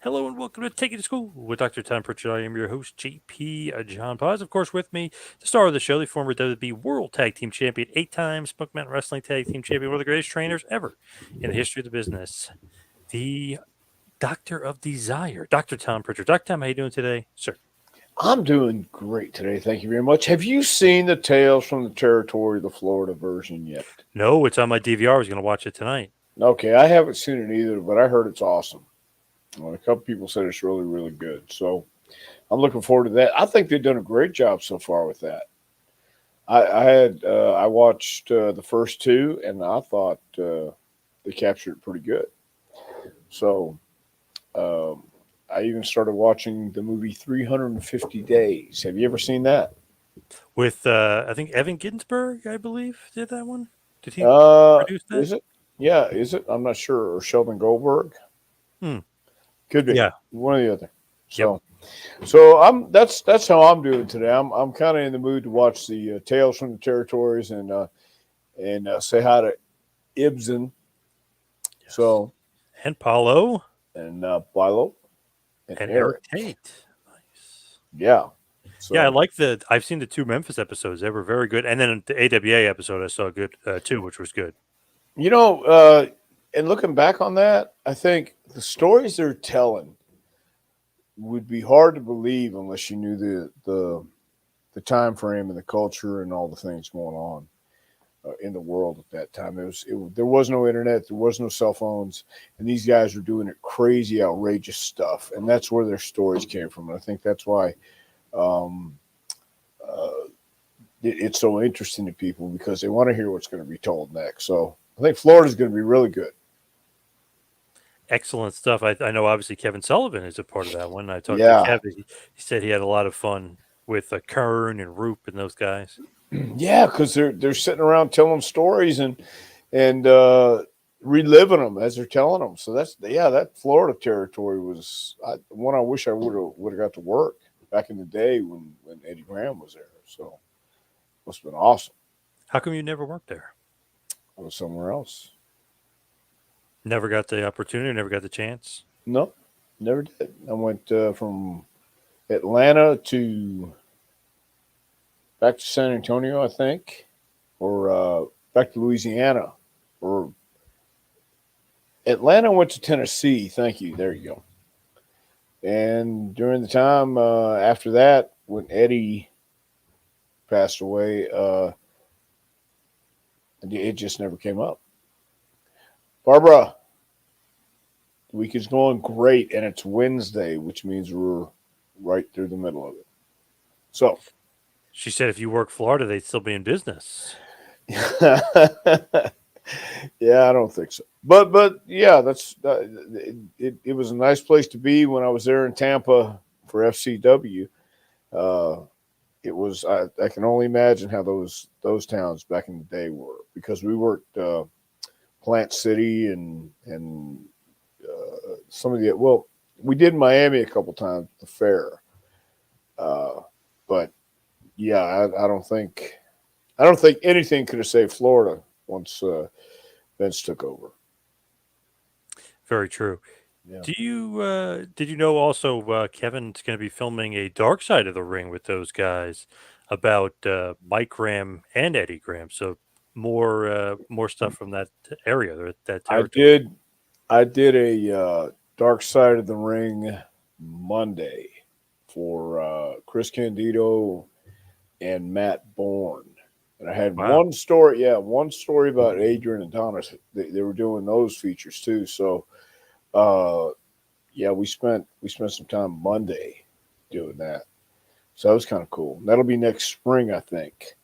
Hello and welcome to Take It to School with Dr. Tom Prichard. I am your host, JP John Paz. Of course, with me, the star of the show, the former WWE World Tag Team Champion, 8 times Smoke Mountain Wrestling Tag Team Champion, one of the greatest trainers ever in the history of the business, the Doctor of Desire, Dr. Tom Prichard. Dr. Tom, how you doing today, sir? I'm doing great today. Thank you very much. Have you seen the Tales from the Territory, the Florida version yet? No, it's on my DVR. I was going to watch it tonight. Okay, I haven't seen it either, but I heard it's awesome. Well, a couple people said it's really, really good. So I'm looking forward to that. I think they've done a great job so far with that. I watched the first two, and I thought they captured it pretty good. So um, I even started watching the movie 350 Days. Have you ever seen that? With, I think, Evan Ginsberg, I believe, did that one. Did he produce that? Is it? Yeah, is it? I'm not sure. Or Sheldon Goldberg. Hmm. Could be Yeah. one or the other. Yep. So that's how I'm doing today. I'm kind of in the mood to watch the Tales from the Territories and say hi to Ibsen. Yes. So And Paulo and Bilo and and Eric Eric. Tate. Nice. Yeah. Yeah, I So like I've seen the two Memphis episodes. They were very good. And then the AWA episode I saw good too, which was good. you know, and looking back on that, I think the stories they're telling would be hard to believe unless you knew the time frame and the culture and all the things going on in the world at that time. There was no internet, there was no cell phones, and these guys were doing it crazy, outrageous stuff, and that's where their stories came from. And I think that's why um, uh, it's so interesting to people because they want to hear what's going to be told next. So I think Florida's going to be really good. Excellent stuff. I know obviously Kevin Sullivan is a part of that one. I talked to Yeah, Kevin. He said he had a lot of fun with Kern and Roop and those guys. yeah, because they're sitting around telling stories and reliving them as they're telling them. So that Florida territory was one I wish I would have got to work back in the day when Eddie Graham was there. So must have been awesome. How come you never worked there? I was somewhere else. Never got the opportunity, never got the chance. No, never did. I went from Atlanta to back to San Antonio, I think, or back to Louisiana, or Atlanta went to Tennessee. Thank you. There you go. And during the time after that, when Eddie passed away, it just never came up. Barbara, the week is going great, and it's Wednesday, which means we're right through the middle of it. So, She said if you work Florida, they'd still be in business. yeah, I don't think so. But yeah, it was a nice place to be when I was there in Tampa for FCW. Uh, it was I can only imagine how those towns back in the day were because we worked Plant City and some of the we did Miami a couple times at the fair, but yeah, I don't think anything could have saved Florida once Vince took over. Very true. Yeah. Did you know also Kevin's going to be filming a Dark Side of the Ring with those guys about Mike Graham and Eddie Graham? So more stuff from that area, that I territory. did I did a Dark Side of the Ring Monday for Chris Candido and Matt Bourne. And I had Wow. one story about Adrian and Adonis. They were doing those features too. So uh, yeah, we spent some time Monday doing that. So that was kind of cool. That'll be next spring, I think.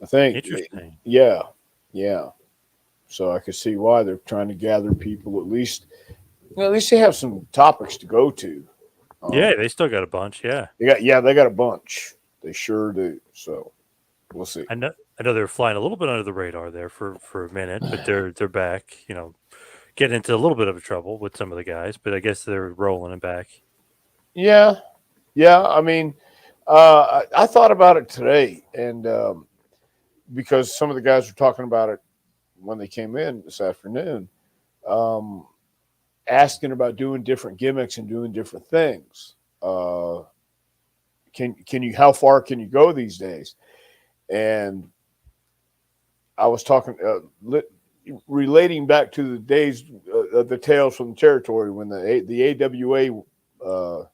I think, Interesting. yeah, yeah. So I could see why they're trying to gather people. At least they have some topics to go to. Yeah, Um, they still got a bunch. Yeah, they got a bunch. They sure do. So we'll see. I know they're flying a little bit under the radar there for a minute, but they're back. Getting into a little bit of trouble with some of the guys, but I guess they're rolling it back. Yeah, yeah. I mean, I thought about it today, and because some of the guys were talking about it when they came in this afternoon. Um, asking about doing different gimmicks and doing different things. How far can you go these days? And I was talking, relating back to the days of the Tales from the Territory when the AWA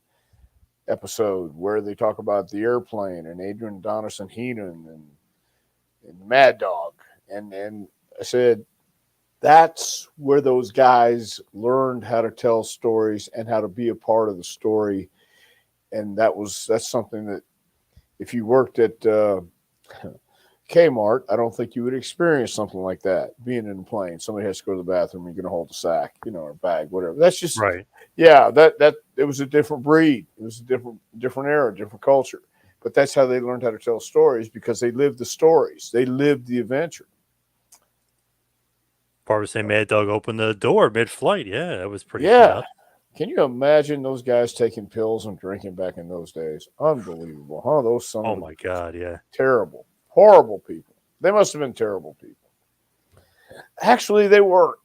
episode where they talk about the airplane and Adrian Donison Heenan and Mad Dog. And I said, that's where those guys learned how to tell stories and how to be a part of the story. And that's something that if you worked at Kmart, I don't think you would experience something like that. Being in a plane, somebody has to go to the bathroom, you're going to hold a sack, or a bag, whatever. That's just right. Yeah, that it was a different breed. It was a different era, different culture. But that's how they learned how to tell stories, because they lived the stories. They lived the adventure. Barbara say Mad Dog opened the door mid-flight. Yeah, that was pretty Yeah. nuts. Can you imagine those guys taking pills and drinking back in those days? Unbelievable, huh? Those Oh my God, yeah. Terrible, horrible people. They must have been terrible people. Actually, they weren't.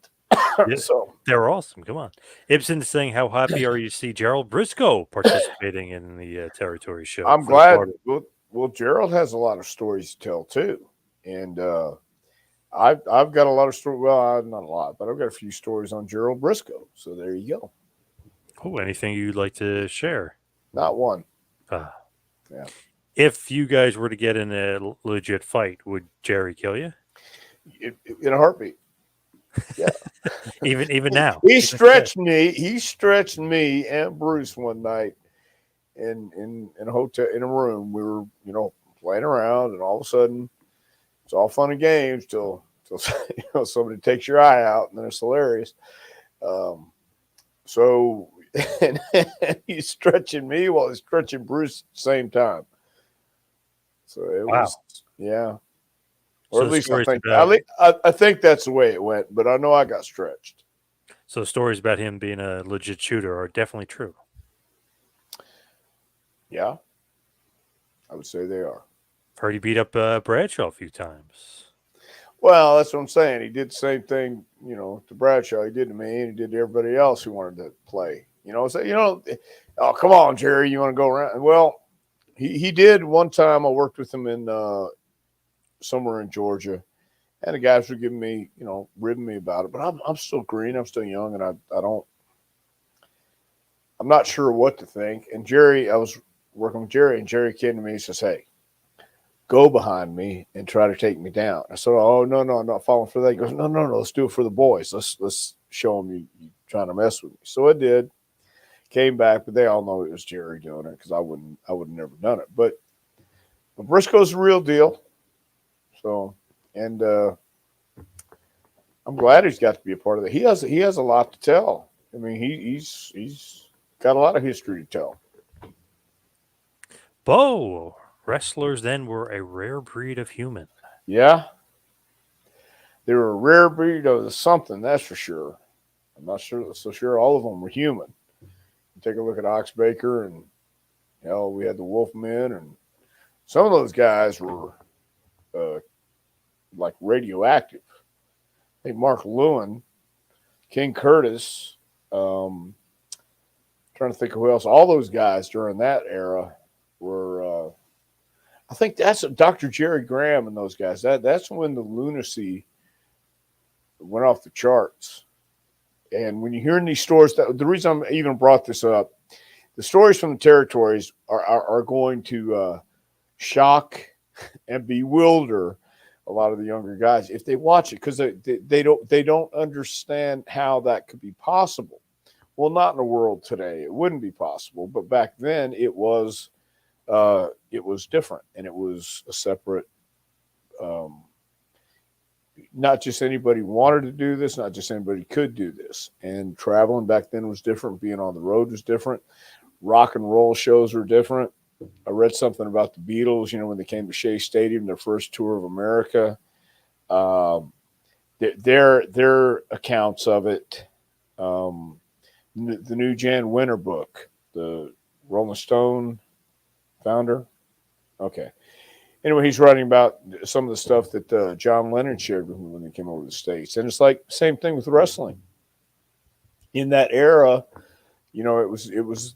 Yeah, So they were awesome. Come on. Ibsen's saying, how happy are you to see Gerald Briscoe participating in the Territory show? I'm for the glad. Florida- Well, Gerald has a lot of stories to tell too, and I've got a lot of stories. Well, not a lot, but I've got a few stories on Gerald Briscoe. So there you go. Oh, anything you'd like to share? Not one. Yeah. If you guys were to get in a legit fight, would Jerry kill you? In a heartbeat. Yeah. even now. He stretched me and Bruce one night in a hotel, in a room. We were, playing around, and all of a sudden it's all fun and games till somebody takes your eye out, and then it's hilarious. So and he's stretching me while he's stretching Bruce at the same time. So it was, yeah. Or So at least I I think that's the way it went, but I know I got stretched. So stories about him being a legit shooter are definitely true. Yeah, I would say they are. Heard he beat up Bradshaw a few times. Well, that's what I'm saying. He did the same thing, to Bradshaw. He did to me, and he did to everybody else who wanted to play. Oh, come on, Jerry, you want to go around? Well, he did one time. I worked with him in somewhere in Georgia, and the guys were giving me, ribbing me about it. But I'm still green. I'm still young, and I'm not sure what to think. And I was working with Jerry, and Jerry came to me and says, "Hey, go behind me and try to take me down." I said, "Oh, no, I'm not falling for that." He goes, No, let's do it for the boys. Let's show them you trying to mess with me. So I did. Came back, but they all know it was Jerry doing it, because I would have never done it. But Briscoe's the real deal. So, and I'm glad he's got to be a part of that. He has a lot to tell. I mean, he's got a lot of history to tell. Bo, wrestlers then were a rare breed of human. Yeah. They were a rare breed of something, that's for sure. I'm not so sure all of them were human. Take a look at Ox Baker, and we had the Wolfmen, and some of those guys were like radioactive. I think Mark Lewin, King Curtis, trying to think of who else. All those guys during that era were. I think that's Dr. Jerry Graham and those guys. That's when the lunacy went off the charts. And when you're hearing these stories, the reason I even brought this up, the stories from the territories are going to shock and bewilder a lot of the younger guys if they watch it, because they don't understand how that could be possible. Well, not in the world today. It wouldn't be possible, but back then it was different, and it was a separate. Not just anybody wanted to do this, not just anybody could do this. And traveling back then was different. Being on the road was different. Rock and roll shows were different. I read something about the Beatles, when they came to Shea Stadium, their first tour of America. Their accounts of it, the new Jan Winter book, the Rolling Stone founder. Okay. Anyway, he's writing about some of the stuff that John Lennon shared with me when they came over to the States. And it's like same thing with wrestling. in that era, it was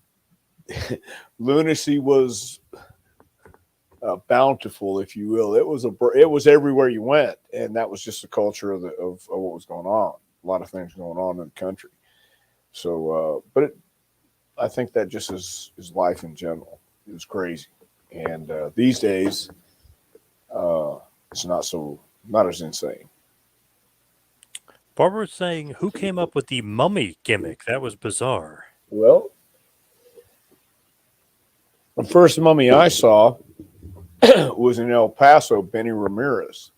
lunacy was bountiful, if you will. It was everywhere you went, and that was just the culture of what was going on. A lot of things going on in the country. So, I think that just is life in general. It was crazy, and these days, it's not as insane. Barbara was saying, who came up with the mummy gimmick? That was bizarre. Well, the first mummy I saw was in El Paso, Benny Ramirez.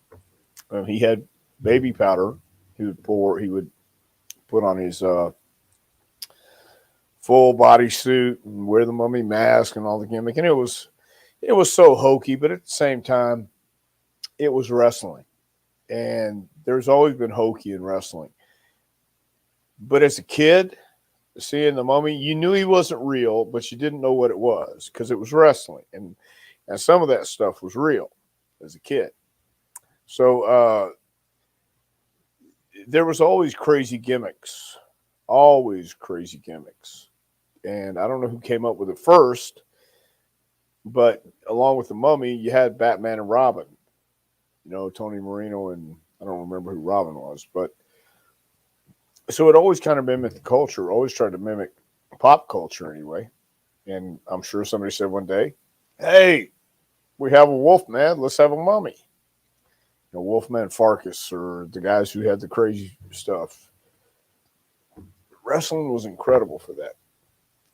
He had baby powder. He would put on his full body suit and wear the mummy mask and all the gimmick, and it was so hokey, but at the same time, it was wrestling, and there's always been hokey in wrestling. But as a kid, seeing the mummy, you knew he wasn't real, but you didn't know what it was because it was wrestling, and some of that stuff was real as a kid. So there was always crazy gimmicks, and I don't know who came up with it first, but along with the mummy, you had Batman and Robin, Tony Marino, and I don't remember who Robin was, but so it always kind of mimicked the culture, always tried to mimic pop culture anyway. And I'm sure somebody said one day, "Hey, we have a Wolfman, let's have a mummy." Wolfman Farkas or the guys who had the crazy stuff. Wrestling was incredible for that.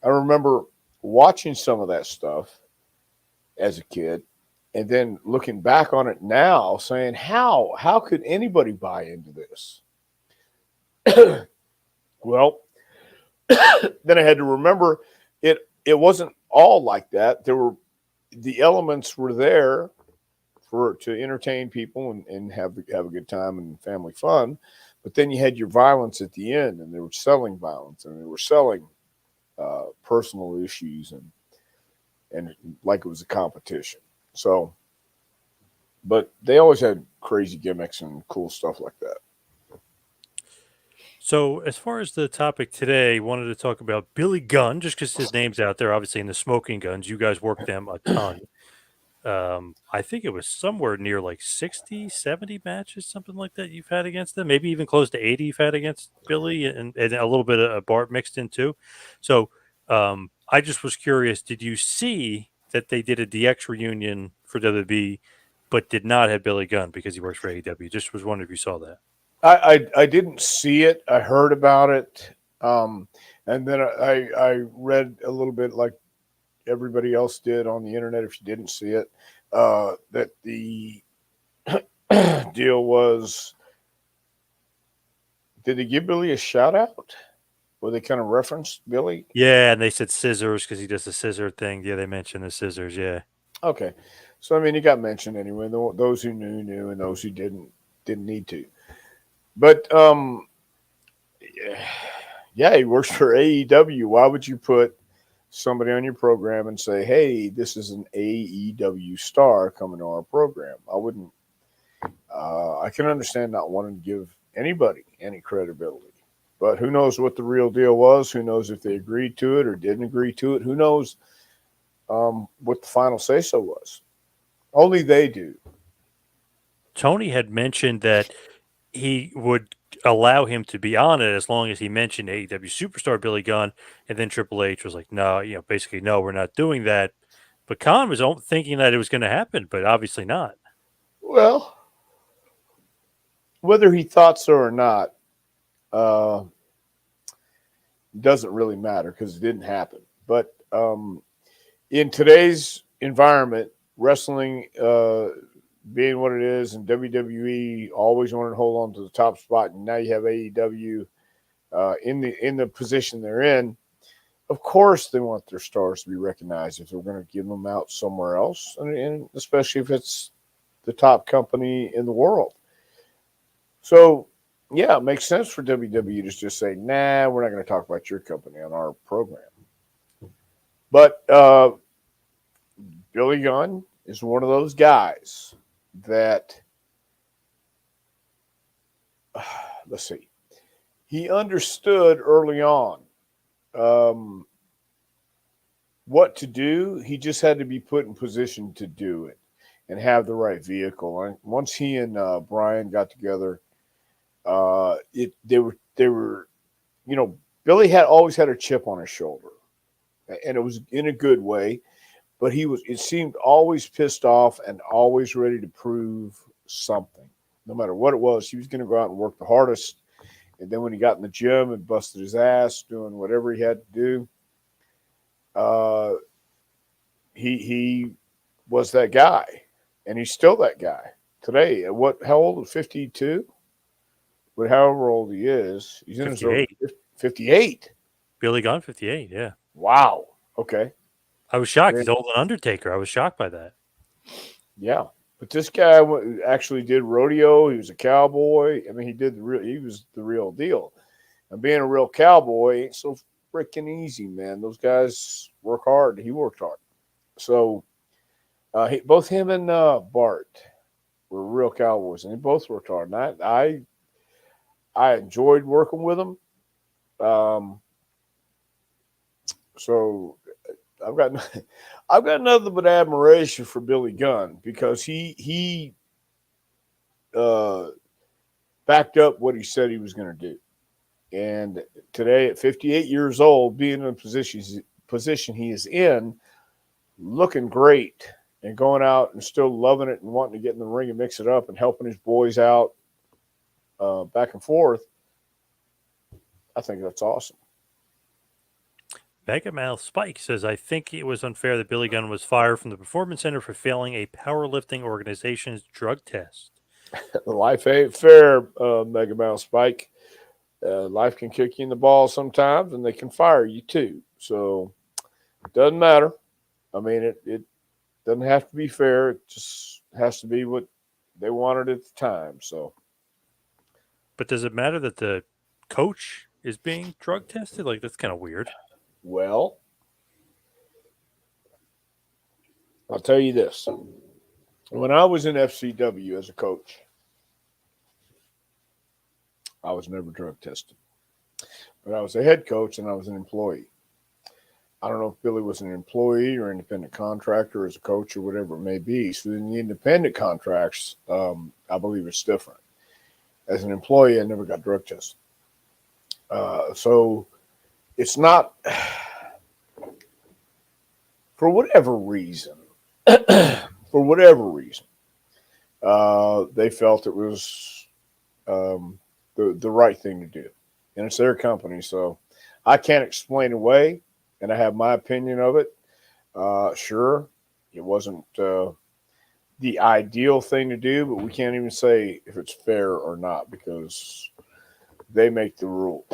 I remember watching some of that stuff as a kid, and then looking back on it now, saying, "How could anybody buy into this?" Well, then I had to remember it wasn't all like that. The elements were there to entertain people and have a good time and family fun, but then you had your violence at the end, and they were selling violence, and they were selling personal issues, and like it was a competition. So, but they always had crazy gimmicks and cool stuff like that. So, as far as the topic today, wanted to talk about Billy Gunn, just because his name's out there, obviously in the Smoking Guns. You guys work them a ton. I think it was somewhere near like 60, 70 matches, something like that you've had against them, maybe even close to 80 you've had against Billy, and a little bit of Bart mixed in too. So I just was curious, did you see that they did a DX reunion for WWE, but did not have Billy Gunn because he works for AEW? Just was wondering if you saw that. I didn't see it. I heard about it, and then I read a little bit like everybody else did on the internet. If you didn't see it, that the deal was, did they give Billy a shout out? Where they kind of referenced Billy? Yeah, and they said scissors because he does the scissor thing. Yeah, they mentioned the scissors. Yeah. Okay, so I mean, he got mentioned anyway. Those who knew, and those who didn't need to. But yeah, he works for AEW. Why would you put somebody on your program and say, "Hey, this is an AEW star coming to our program"? I wouldn't. I can understand not wanting to give anybody any credibility, but who knows what the real deal was? Who knows if they agreed to it or didn't agree to it? Who knows what the final say so was? Only they do. Tony had mentioned that he would allow him to be on it as long as he mentioned AEW superstar Billy Gunn, and then Triple H was like, "No, basically, no, we're not doing that." But Khan was thinking that it was going to happen, but obviously not. Well, whether he thought so or not uh, doesn't really matter because it didn't happen. But in today's environment, wrestling being what it is, and WWE always wanted to hold on to the top spot, and now you have AEW in the position they're in. Of course, they want their stars to be recognized if they're going to give them out somewhere else, and especially if it's the top company in the world. So, yeah, it makes sense for WWE to just say, "Nah, we're not going to talk about your company on our program." But Billy Gunn is one of those guys that, let's see, he understood early on um, what to do. He just had to be put in position to do it and have the right vehicle. And once he and Brian got together, they were Billy had always had a chip on his shoulder, and it was in a good way. But he was, it seemed, always pissed off and always ready to prove something, no matter what it was. He was going to go out and work the hardest. And then when he got in the gym and busted his ass doing whatever he had to do, uh, he was that guy, and he's still that guy today. What? How old? 52. But however old he is, he's in his early 58. Billy Gunn, 58. Yeah. Wow. Okay. I was shocked. He's older than Undertaker. I was shocked by that. Yeah. But this guy actually did rodeo. He was a cowboy. I mean, he was the real deal. And being a real cowboy ain't so freaking easy, man. Those guys work hard. He worked hard. So both him and Bart were real cowboys, and they both worked hard. And I enjoyed working with them. So I've got nothing but admiration for Billy Gunn, because he backed up what he said he was going to do. And today, at 58 years old, being in the position he is in, looking great and going out and still loving it and wanting to get in the ring and mix it up and helping his boys out back and forth, I think that's awesome. Mega Mouth Spike says, I think it was unfair that Billy Gunn was fired from the Performance Center for failing a powerlifting organization's drug test. Life ain't fair, Mega Mouth Spike. Life can kick you in the balls sometimes, and they can fire you too. So it doesn't matter. I mean, it doesn't have to be fair. It just has to be what they wanted at the time. So, but does it matter that the coach is being drug tested? Like, that's kind of weird. Well, I'll tell you this. When I was in FCW as a coach, I was never drug tested. But I was a head coach and I was an employee. I don't know if Billy was an employee or independent contractor as a coach or whatever it may be. So in the independent contracts, I believe it's different. As an employee, I never got drug tested. So it's not, for whatever reason, they felt it was the right thing to do. And it's their company, so I can't explain away, and I have my opinion of it. Sure, it wasn't the ideal thing to do, but we can't even say if it's fair or not, because they make the rules.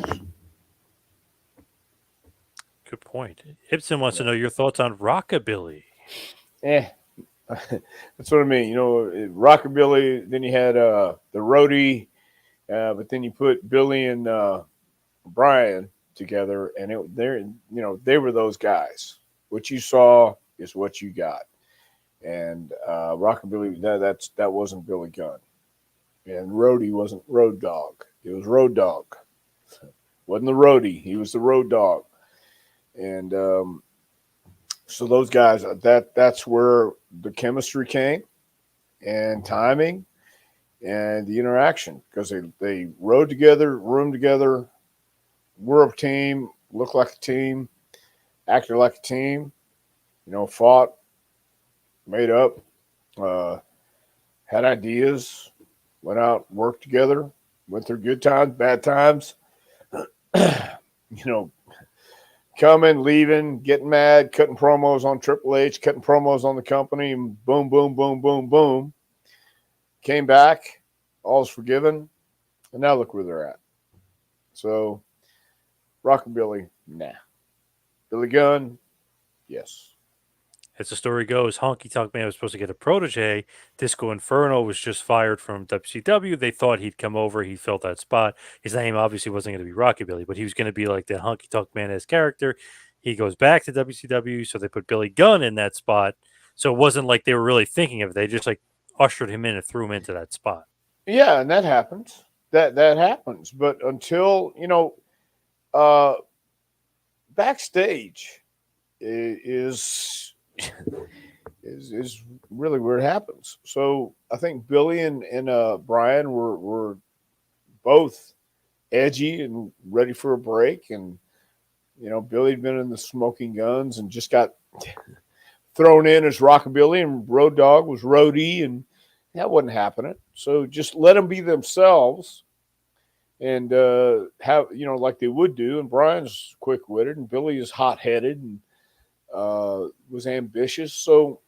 Good point. Ibsen wants to know your thoughts on rockabilly. That's what I mean. Rockabilly. Then you had the roadie, but then you put Billy and Brian together, and they were those guys. What you saw is what you got, and rockabilly that wasn't Billy Gunn, and roadie wasn't Road Dog. It was Road Dog. Wasn't the roadie. He was the Road Dog. And so those guys, that's where the chemistry came, and timing, and the interaction, because they rode together, roomed together, were a team, looked like a team, acted like a team, fought, made up, had ideas, went out, worked together, went through good times, bad times, coming, leaving, getting mad, cutting promos on Triple H, cutting promos on the company, and boom, boom, boom, boom, boom. Came back, all's forgiven, and now look where they're at. So, rockabilly, nah. Billy Gunn, yes. As the story goes, Honky Tonk Man was supposed to get a protege. Disco Inferno was just fired from WCW. They thought he'd come over. He filled that spot. His name obviously wasn't going to be Rockabilly, but he was going to be like the Honky Tonk Man-esque character. He goes back to WCW, so they put Billy Gunn in that spot. So it wasn't like they were really thinking of it. They just ushered him in and threw him into that spot. Yeah, and that happens. that happens. But until uh, backstage is is really where it happens. So I think Billy and Brian were both edgy and ready for a break, and Billy had been in the Smoking Guns and just got thrown in as Rockabilly, and Road Dogg was Roadie, and that wasn't happening. So just let them be themselves and have like they would do. And Brian's quick witted, and Billy is hot headed and was ambitious. So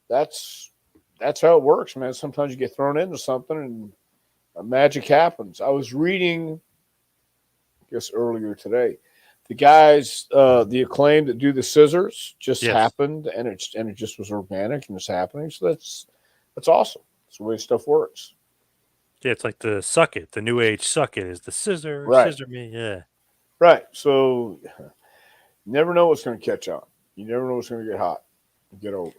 that's how it works, man. Sometimes you get thrown into something and magic happens. I was reading, I guess earlier today, the guys, the Acclaim that do the scissors just Yes. happened, and it just was organic and it's happening. So that's awesome. That's the way stuff works. Yeah, it's like the suck it, the new age suck it is the Right, scissor me. Yeah. right. So you never know what's going to catch on. You never know what's going to get hot, get over.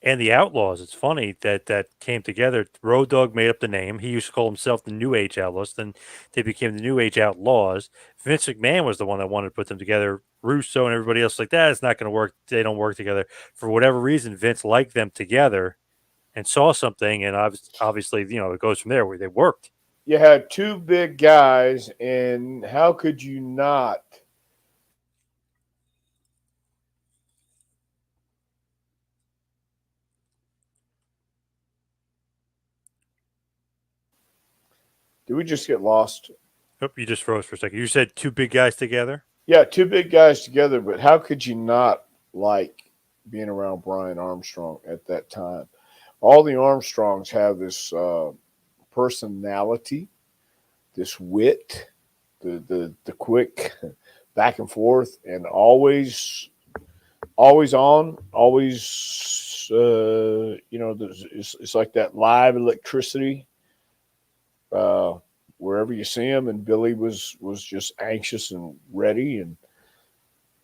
And the Outlaws, it's funny that came together. Road Dogg made up the name. He used to call himself the New Age Outlaws. Then they became the New Age Outlaws. Vince McMahon was the one that wanted to put them together. Russo and everybody else like that. It's not going to work. They don't work together. For whatever reason, Vince liked them together and saw something. And obviously, it goes from there where they worked. You had two big guys, and how could you not? Did we just get lost? Oop, you just froze for a second. You said two big guys together. Yeah, two big guys together, but how could you not like being around Brian Armstrong at that time? All the Armstrongs have this personality, this wit, the quick back and forth, and always on, always it's like that live electricity uh, wherever you see him. And Billy was just anxious and ready, and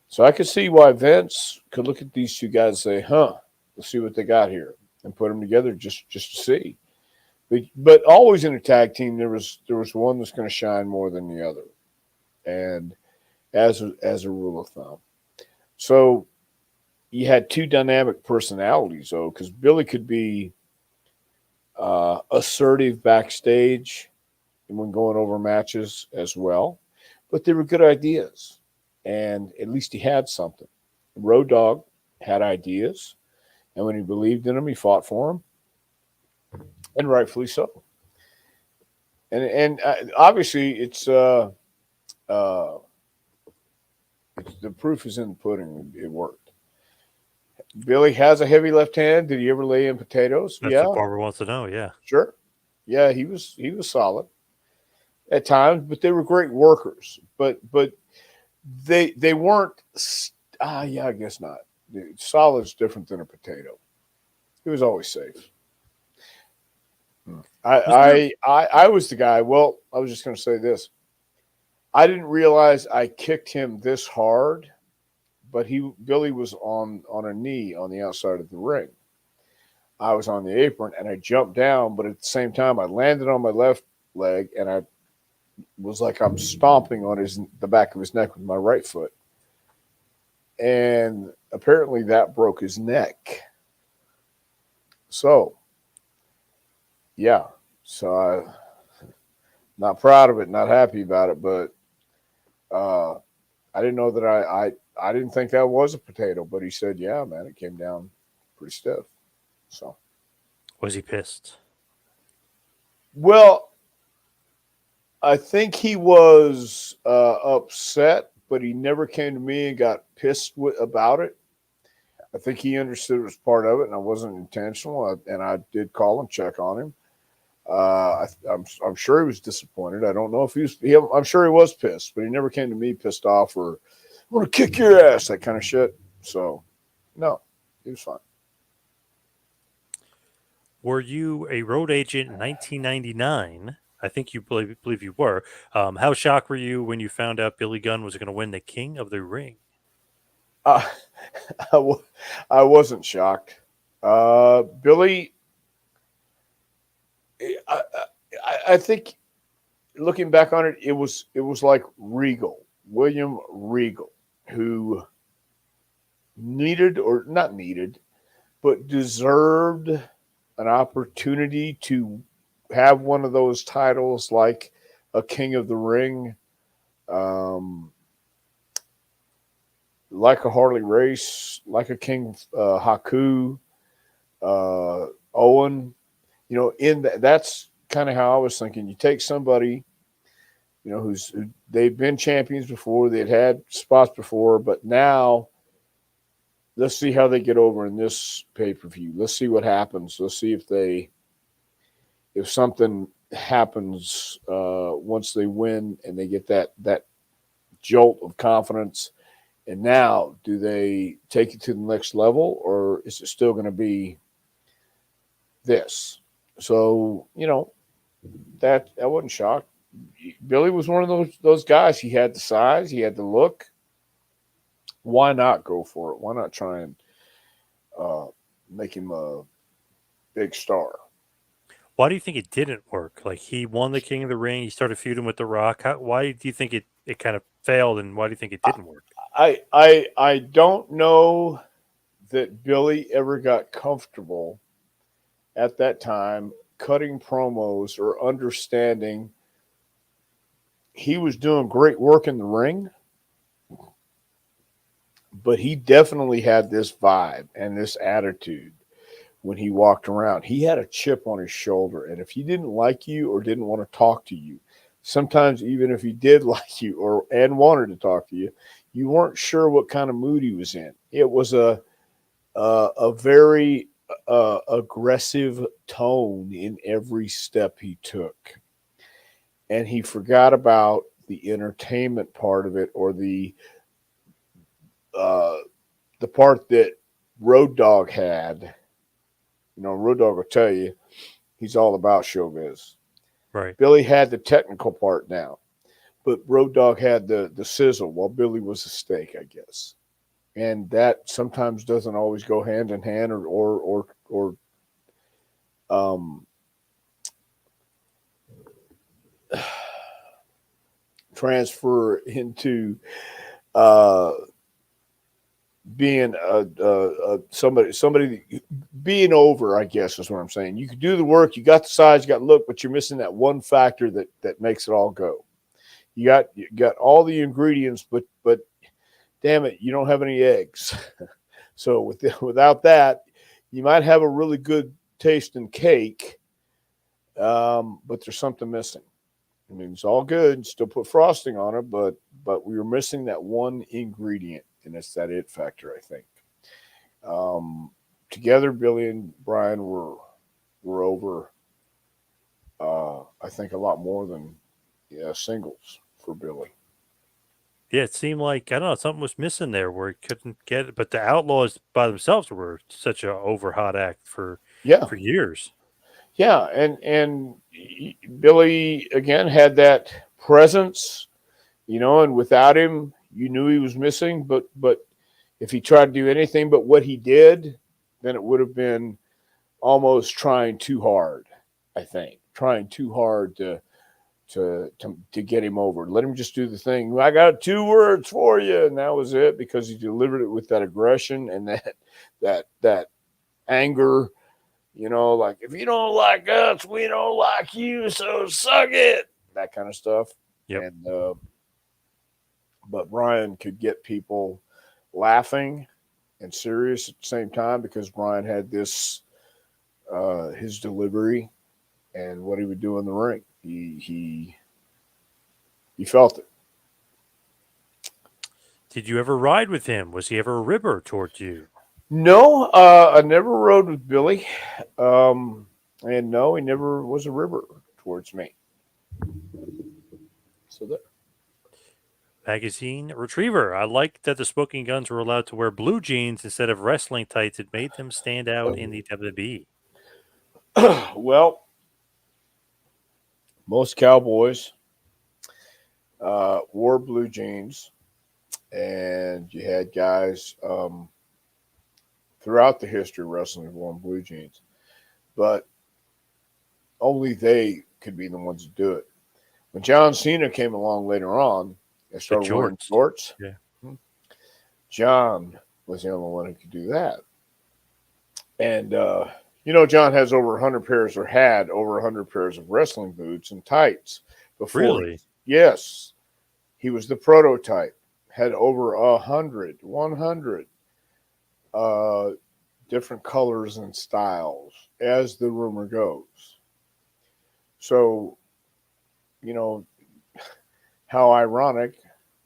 so I could see why Vince could look at these two guys and say, "Huh, let's see what they got here," and put them together just to see. But always in a tag team, there was one that's going to shine more than the other, and as a rule of thumb. So you had two dynamic personalities, though, because Billy could be assertive backstage and when going over matches as well, but they were good ideas, and at least he had something. Road Dogg had ideas, and when he believed in them, he fought for them, and rightfully so. And obviously, uh, the proof is in the pudding. It worked. Billy has a heavy left hand. Did he ever lay in potatoes? That's Yeah, what Barbara wants to know. Yeah. sure. Yeah, he was solid at times, but they were great workers. But they weren't. Yeah, I guess not. Solid's different than a potato. He was always safe. Was there? I was the guy. Well, I was just going to say this. I didn't realize I kicked him this hard, but Billy was on a knee on the outside of the ring. I was on the apron and I jumped down, but at the same time I landed on my left leg and I was like I'm stomping on the back of his neck with my right foot. And apparently that broke his neck. So, yeah. So I not proud of it, not happy about it, but I didn't know that I didn't think that was a potato, but he said, yeah, man, it came down pretty stiff. So, Was he pissed? well, I think he was upset, but he never came to me and got pissed about it. I think he understood it was part of it, and I wasn't intentional. And I did call and check on him. I'm sure he was disappointed. I don't know if he was. I'm sure he was pissed, but he never came to me pissed off or "I want to kick your ass," that kind of shit. So, no, he was fine. Were you a road agent in 1999? I think you believe you were. How shocked were you when you found out Billy Gunn was going to win the King of the Ring? Uh, I wasn't shocked. Billy, I think looking back on it, it was like William Regal, who needed or not needed, but deserved an opportunity to have one of those titles like a King of the Ring, um, like a Harley Race, like a King Haku, Owen. That's kind of how I was thinking. You take somebody, they've been champions before, they'd had spots before, but now let's see how they get over in this pay per view. Let's see what happens. Let's see if something happens once they win and they get that jolt of confidence. And now, do they take it to the next level, or is it still going to be this? So that I wasn't shocked. Billy was one of those guys. He had the size, he had the look. Why not go for it? Why not try and make him a big star? Why do you think it didn't work? Like, he won the King of the Ring, he started feuding with The Rock. Why do you think it kind of failed, and why do you think it didn't work? I don't know that Billy ever got comfortable at that time cutting promos or understanding he was doing great work in the ring, but he definitely had this vibe and this attitude when he walked around. He had a chip on his shoulder, and if he didn't like you or didn't want to talk to you, sometimes even if he did like you and wanted to talk to you, you weren't sure what kind of mood he was in. It was a very aggressive tone in every step he took, and he forgot about the entertainment part of it, or uh, the part that Road Dogg had. Road Dogg will tell you he's all about showbiz. Right. Billy had the technical part now, but Road Dogg had the sizzle, while Billy was the steak, I guess. And that sometimes doesn't always go hand in hand, or transfer into uh, being somebody being over, I guess is what I'm saying. You can do the work, you got the size, you got look, but you're missing that one factor that makes it all go. You got all the ingredients, but damn it, you don't have any eggs. So without that, you might have a really good tasting cake, but there's something missing. I mean, it's all good. Still put frosting on it, but we were missing that one ingredient, and it's that it factor, I think. Together, Billy and Brian were over. I think a lot more than singles for Billy. Yeah, it seemed like, I don't know, something was missing there where he couldn't get it. But the Outlaws by themselves were such a over hot act for Yeah, years. yeah, and Billy again had that presence, and without him, you knew he was missing. But if he tried to do anything but what he did, then it would have been almost trying too hard. I think trying too hard to get him over. Let him just do the thing. I got 2 words for you, and that was it, because he delivered it with that aggression and that anger. Like, if you don't like us, we don't like you, so suck it. That kind of stuff. Yep. And but Brian could get people laughing and serious at the same time, because Brian had this his delivery and what he would do in the ring. He felt it. Did you ever ride with him? Was he ever a ribber towards you? No, I never rode with Billy, and no, he never was a ribber towards me. So there. Magazine Retriever. I like that the Smoking Guns were allowed to wear blue jeans instead of wrestling tights. It made them stand out in the WWE. Well, most cowboys wore blue jeans, and you had guys throughout the history of wrestling worn blue jeans, but only they could be the ones to do it. When John Cena came along later on and The started wearing jorts. shorts, Yeah. John was the only one who could do that. And John has over 100 pairs, or had over 100 pairs of wrestling boots and tights before. Really? Yes, he was the prototype. Had over 100 uh, different colors and styles, as the rumor goes. So, you know, how ironic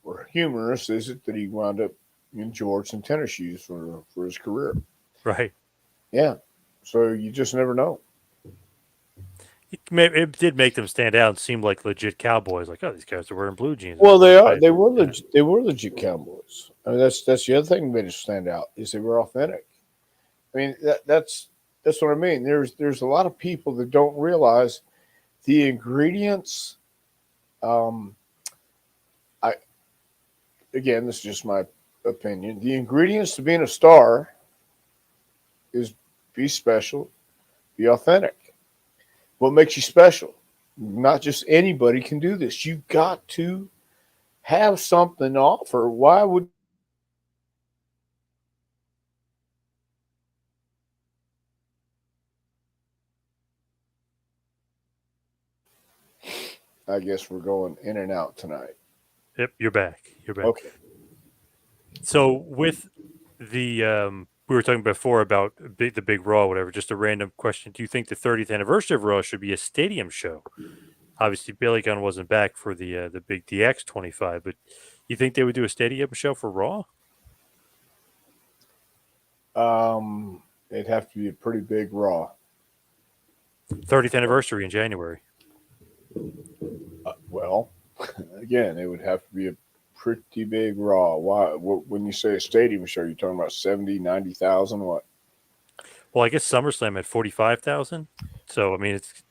or humorous is it that he wound up in jorts and tennis shoes for his career? Right. Yeah. So you just never know. It did make them stand out and seem like legit cowboys. Like, oh, these guys are wearing blue jeans. Well, they are. Right. They were Yeah. legit. They were legit cowboys. I mean, that's the other thing that made us stand out is they were authentic. I mean, that's what I mean. There's a lot of people that don't realize the ingredients. Um, I Again, this is just my opinion. The ingredients to being a star is be special, be authentic. What makes you special? Not just anybody can do this. You've got to have something to offer. Why would I guess we're going in and out tonight. Yep, you're back. You're back. Okay. So with the we were talking before about the big Raw, whatever. Just a random question: do you think the 30th anniversary of Raw should be a stadium show? Obviously, Billy Gunn wasn't back for the big DX 25, but you think they would do a stadium show for Raw? It'd have to be a pretty big Raw. 30th anniversary in January. Well, again, it would have to be a pretty big Raw. Why? When you say a stadium show, you're talking about 70, 90,000? What? Well, I guess SummerSlam had 45,000. So I mean, it's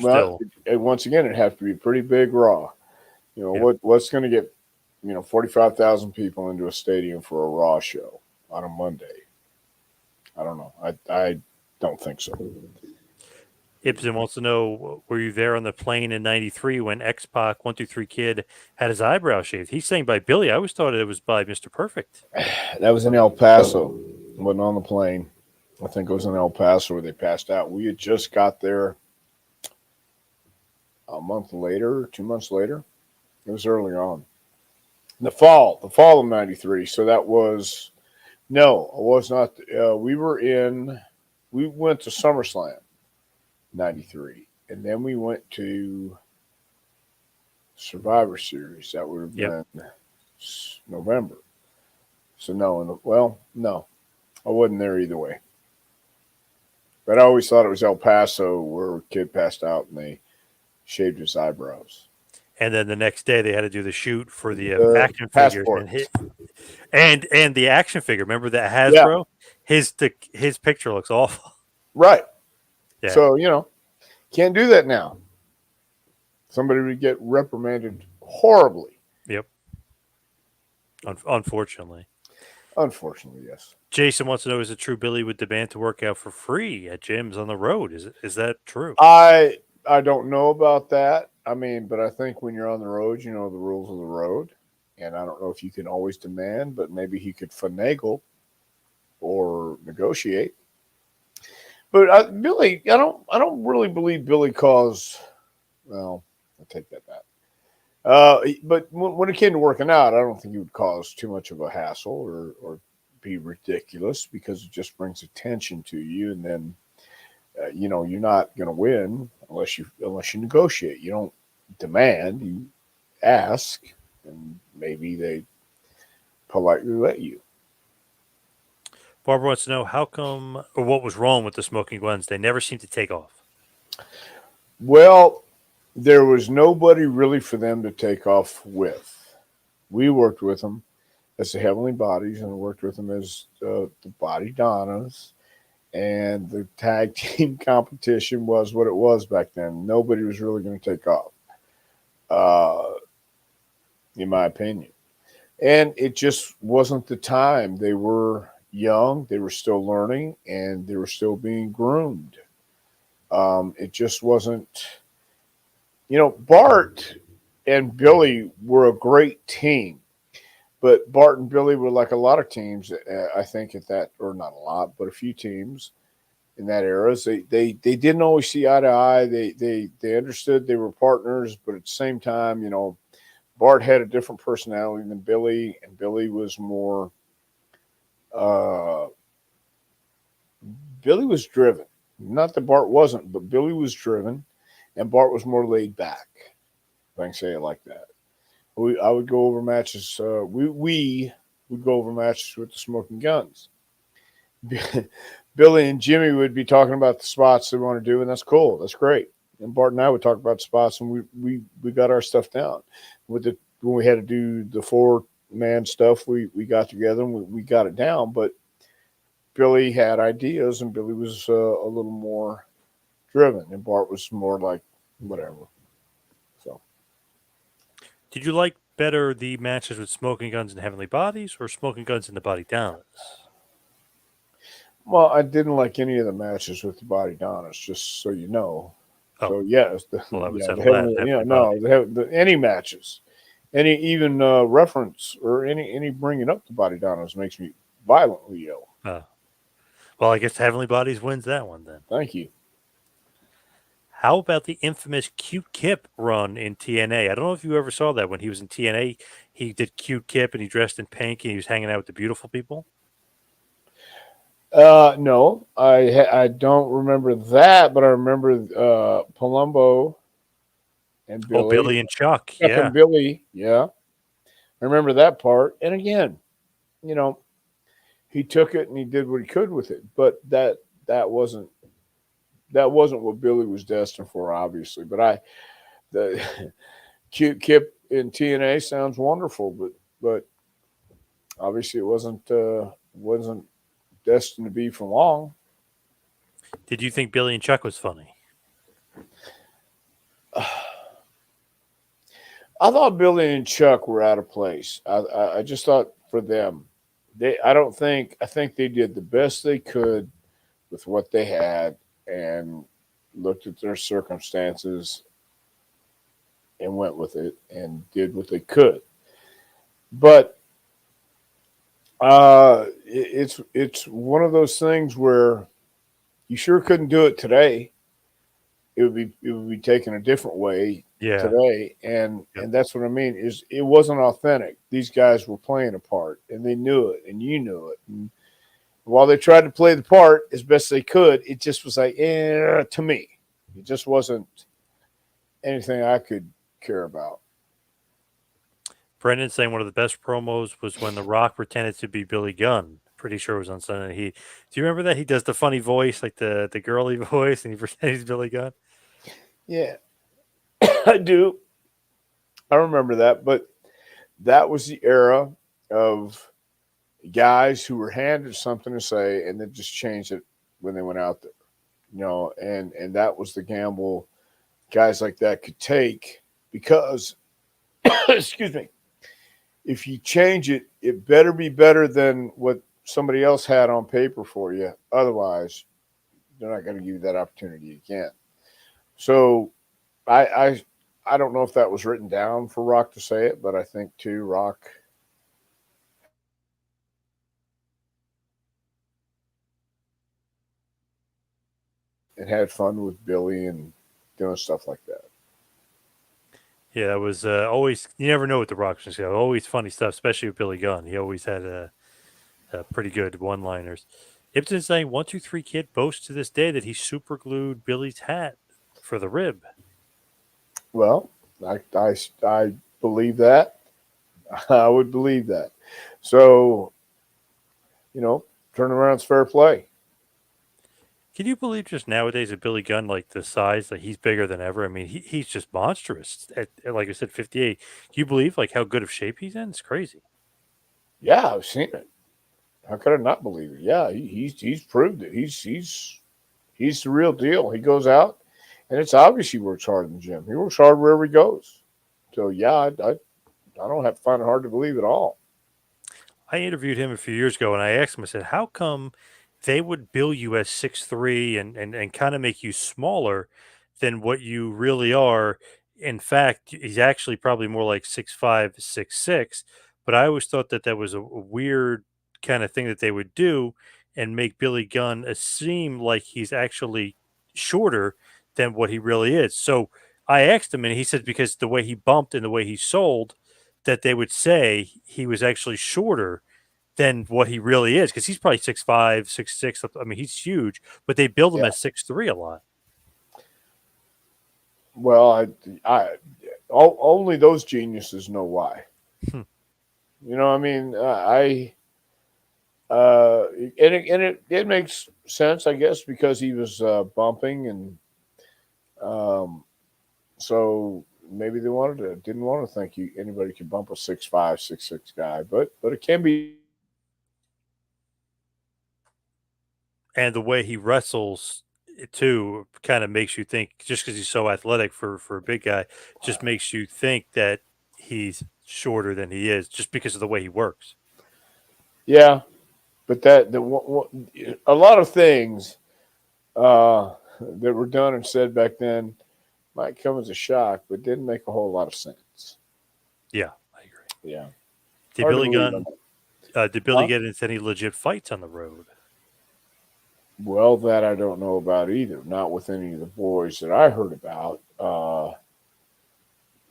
Well, still once again, it'd have to be a pretty big Raw. Yeah. What's going to get 45,000 people into a stadium for a Raw show on a Monday? I don't know. I don't think so. Ibsen wants to know: were you there on the plane in '93 when X Pac 123 Kid had his eyebrow shaved? He's saying by Billy. I always thought it was by Mr. Perfect. That was in El Paso. Wasn't on the plane. I think it was in El Paso where they passed out. We had just got there a month later, 2 months later. It was early on. The fall of '93. So that was no, it was not. We went to SummerSlam '93, and then we went to Survivor Series. That would have been November. So no, I wasn't there either way. But I always thought it was El Paso where a kid passed out and they shaved his eyebrows. And then the next day they had to do the shoot for the action figures and the action figure. Remember that Hasbro? Yeah. His picture looks awful. Right. Yeah. So can't do that now. Somebody would get reprimanded horribly. Yep. Unfortunately. Unfortunately, yes. Jason wants to know: is it true Billy would demand to work out for free at gyms on the road? Is that true? I don't know about that. I mean, but I think when you're on the road, you know the rules of the road, and I don't know if you can always demand, but maybe he could finagle or negotiate. But Billy, I don't really believe Billy caused. Well, I take that back. But when it came to working out, I don't think he would cause too much of a hassle or be ridiculous, because it just brings attention to you, and then you're not going to win unless you negotiate. You don't demand, you ask, and maybe they politely let you. Barbara wants to know how come, or what was wrong with the Smoking Guns. They never seem to take off. Well, there was nobody really for them to take off with. We worked with them as the Heavenly Bodies, and worked with them as the Body Donnas. And the tag team competition was what it was back then. Nobody was really going to take off, in my opinion. And it just wasn't the time. They were young, they were still learning, and they were still being groomed. It just wasn't. Bart and Billy were a great team. But Bart and Billy were like a lot of teams, I think, at that, or not a lot, but a few teams in that era. So they didn't always see eye to eye. They understood they were partners, but at the same time, Bart had a different personality than Billy, and Billy was more. Uh, Billy was driven. Not that Bart wasn't, but Billy was driven, and Bart was more laid back. If I can say it like that. I would go over matches. We would go over matches with the Smoking Guns. Billy and Jimmy would be talking about the spots they want to do, and that's cool. That's great. And Bart and I would talk about spots, and we got our stuff down. When we had to do the 4-man stuff, we got together and we got it down. But Billy had ideas, and Billy was a little more driven, and Bart was more like whatever. So, Did you like better the matches with Smoking Guns and Heavenly Bodies or Smoking Guns and the Body Donnas? well, I didn't like any of the matches with the Body Donnas, just so you know. Oh, So yes, well, I was yeah, the settled that. heavenly, Heavenly no, Body. any matches, any even reference or any bringing up the Body Donnas makes me violently ill. Well, I guess Heavenly Bodies wins that one then. Thank you. How about the infamous Cute Kip run in TNA? I don't know if you ever saw that when he was in TNA. He did Cute Kip and he dressed in pink and he was hanging out with the beautiful people. No, I don't remember that, but I remember Palumbo and Oh, Billy, Billy and Chuck. Chuck Yeah. and Billy. Yeah, I remember that part. And again, you know, he took it and he did what he could with it, but that wasn't that wasn't what Billy was destined for, obviously. But the Cute Kip in TNA sounds wonderful, but obviously it wasn't destined to be for long. Did you think Billy and Chuck was funny? I thought Billy and Chuck were out of place. I just thought for them, I think they did the best they could with what they had and looked at their circumstances and went with it and did what they could. But it's one of those things where you sure couldn't do it today. It would be taken a different way Yeah. today, Yep. and that's what I mean. Is it wasn't authentic. These guys were playing a part, and they knew it, and you knew it. And while they tried to play the part as best they could, it just was like, to me, it just wasn't anything I could care about. Brendan saying one of the best promos was when The Rock pretended to be Billy Gunn. Pretty sure it was on Sunday. Do you remember that? He does the funny voice, like the girly voice, and he pretends he's Billy Gunn. Yeah, I do. I remember that, but that was the era of guys who were handed something to say and then just changed it when they went out there. And that was the gamble guys like that could take because excuse me, if you change it, it better be better than what somebody else had on paper for you. Otherwise, they're not going to give you that opportunity again. So I, I I don't know if that was written down for Rock to say it, but I think too Rock and had fun with Billy and doing stuff like that. Yeah, it was always, you never know what The Rock was going to say. Always funny stuff, especially with Billy Gunn. He always had pretty good one liners. Ibsen saying, 123 Kid boasts to this day that he super glued Billy's hat for the rib. Well, I believe that. I would believe that. So, turnaround's fair play. Can you believe just nowadays a Billy Gunn like the size, like he's bigger than ever? I mean, he's just monstrous. Like I said, 58. Can you believe like how good of shape he's in? It's crazy. Yeah, I've seen it. How could I not believe it? Yeah, he's proved it. He's the real deal. He goes out, and it's obvious he works hard in the gym. He works hard wherever he goes. So yeah, I don't have to find it hard to believe at all. I interviewed him a few years ago, and I asked him, I said, how come they would bill you as 6'3" and kind of make you smaller than what you really are? In fact, he's actually probably more like 6'5", 6'6". But I always thought that that was a weird kind of thing that they would do and make Billy Gunn seem like he's actually shorter than what he really is. So I asked him, and he said because the way he bumped and the way he sold, that they would say he was actually shorter than what he really is because he's probably 6'5", 6'6". I mean, he's huge, but they build him Yeah. as 6'3" a lot. Well, only those geniuses know why. Hmm. You know, I mean, it makes sense, I guess, because he was bumping, and um, so maybe didn't want to think anybody could bump a 6'5", 6'6" guy, but it can be. And the way he wrestles too kind of makes you think just because he's so athletic for a big guy just makes you think that he's shorter than he is just because of the way he works. Yeah, but a lot of things that were done and said back then might come as a shock, but didn't make a whole lot of sense. Yeah, I agree. Yeah, Did hard to Billy believe on Gunn that. did Billy Huh? get into any legit fights on the road? Well, that I don't know about either. Not with any of the boys that I heard about.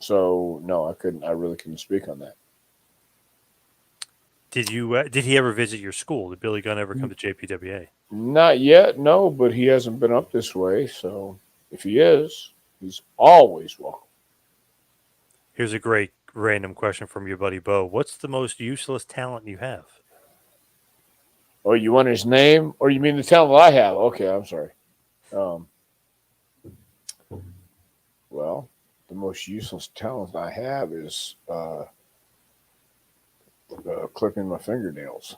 So no, I couldn't. I really couldn't speak on that. Did he ever visit your school? Did Billy Gunn ever come to JPWA? Not yet, no. But he hasn't been up this way. So if he is, he's always welcome. Here's a great random question from your buddy Bo. What's the most useless talent you have? Oh, you want his name, or you mean the talent I have? Okay, I'm sorry. Um, well, the most useless talent I have is clipping my fingernails.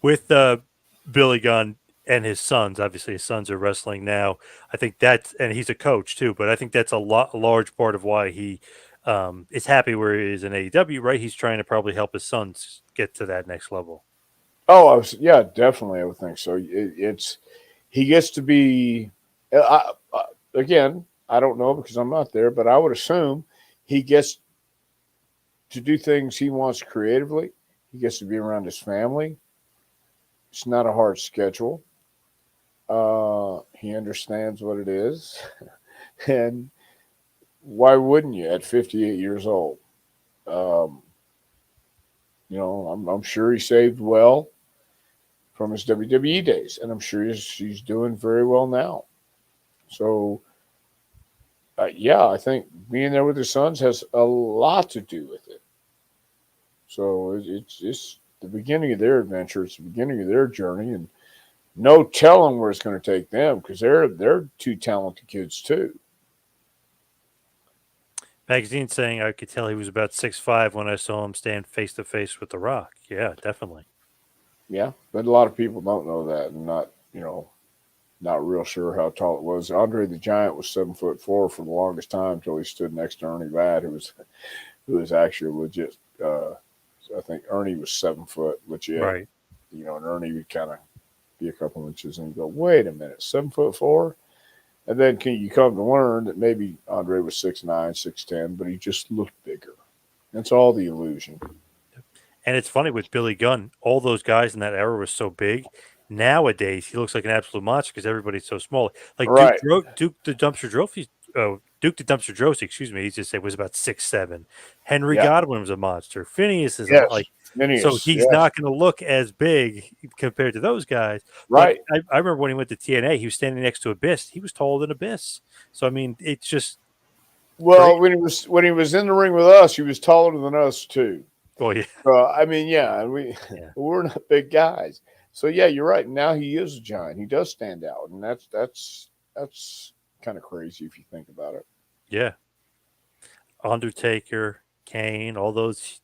With Billy Gunn and his sons, obviously his sons are wrestling now. I think that's, and he's a coach too, but I think that's a large part of why he is happy where he is in AEW, right? He's trying to probably help his sons get to that next level. Oh, yeah, definitely. I would think so. It's he gets to be. Again, I don't know because I'm not there, but I would assume he gets to do things he wants creatively. He gets to be around his family. It's not a hard schedule. He understands what it is, and why wouldn't you at 58 years old? Um, I'm sure he saved well from his WWE days, and I'm sure he's doing very well now. So, yeah, I think being there with his sons has a lot to do with it. So it's the beginning of their adventure. It's the beginning of their journey, and no telling where it's going to take them because they're two talented kids too. Magazine saying I could tell he was about 6'5" when I saw him stand face to face with The Rock. Yeah, definitely. Yeah, but a lot of people don't know that, and not real sure how tall it was. Andre the Giant was 7'4" for the longest time until he stood next to Ernie Ladd, who was actually legit. I think Ernie was 7 foot legit, Right. and Ernie would kind of be a couple inches, and you go, wait a minute, 7'4", and then you come to learn that maybe Andre was 6'9", 6'10", but he just looked bigger. That's all the illusion. And it's funny with Billy Gunn, all those guys in that era were so big. Nowadays, he looks like an absolute monster because everybody's so small. Like Right. Duke the Dumpster Trophy, Duke the Dumpster Drosy, excuse me, he just said was about 6'7". Henry Yeah. Godwin was a monster. Phineas is Yes. like, so Phineas. he's Yes. not going to look as big compared to those guys. But Right. I remember when he went to TNA, he was standing next to Abyss. He was taller than Abyss. So I mean, it's just great. Well, when he was in the ring with us, he was taller than us too. Oh yeah, I mean, yeah, yeah. we're not big guys. So yeah, you're right. Now he is a giant. He does stand out, and that's kind of crazy if you think about it. Yeah. Undertaker, Kane, all those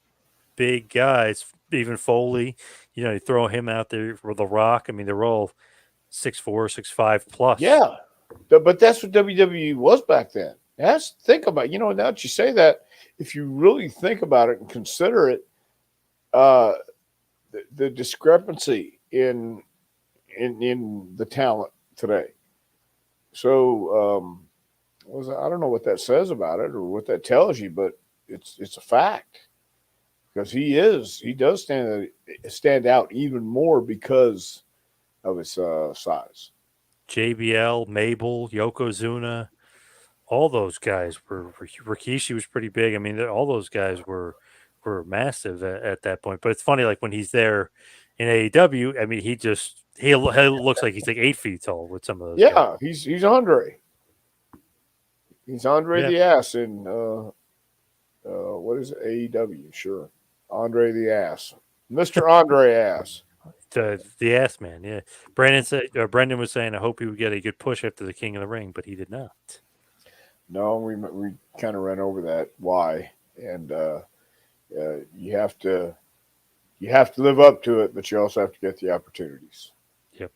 big guys, even Foley, you throw him out there for The Rock. I mean, they're all 6'4", 6'5" plus. Yeah, but that's what WWE was back then. Think about now that you say that, if you really think about it and consider it, uh, the discrepancy in the talent today. So I don't know what that says about it or what that tells you, but it's a fact because he does stand out even more because of his size. JBL, Mabel, Yokozuna, all those guys were. Rikishi was pretty big. I mean, all those guys were massive at that point. But it's funny, like when he's there in AEW. I mean, he looks like he's like 8 feet tall with some of those guys. Yeah, he's Andre. He's Andre Yeah, the Ass in what is it? AEW? Sure, Andre the Ass, Mister Andre Ass. the ass man. Yeah, Brandon said. Brendan was saying, I hope he would get a good push after the King of the Ring, but he did not. No, we kind of ran over that why, and you have to live up to it, but you also have to get the opportunities. Yep.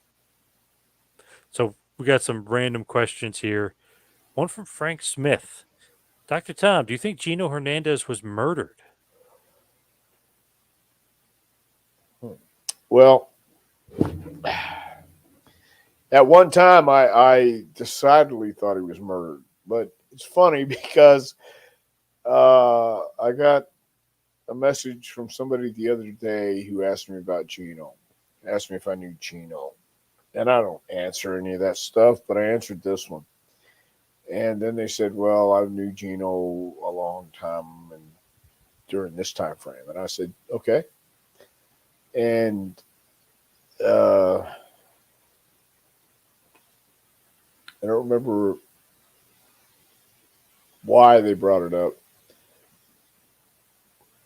So we got some random questions here. One from Frank Smith. Dr. Tom, do you think Gino Hernandez was murdered? Well, at one time I decidedly thought he was murdered, but it's funny because I got a message from somebody the other day who asked me about Gino, asked me if I knew Gino, and I don't answer any of that stuff, but I answered this one. And then they said, "Well, I knew Gino a long time and during this time frame," and I said, "Okay." And I don't remember why they brought it up,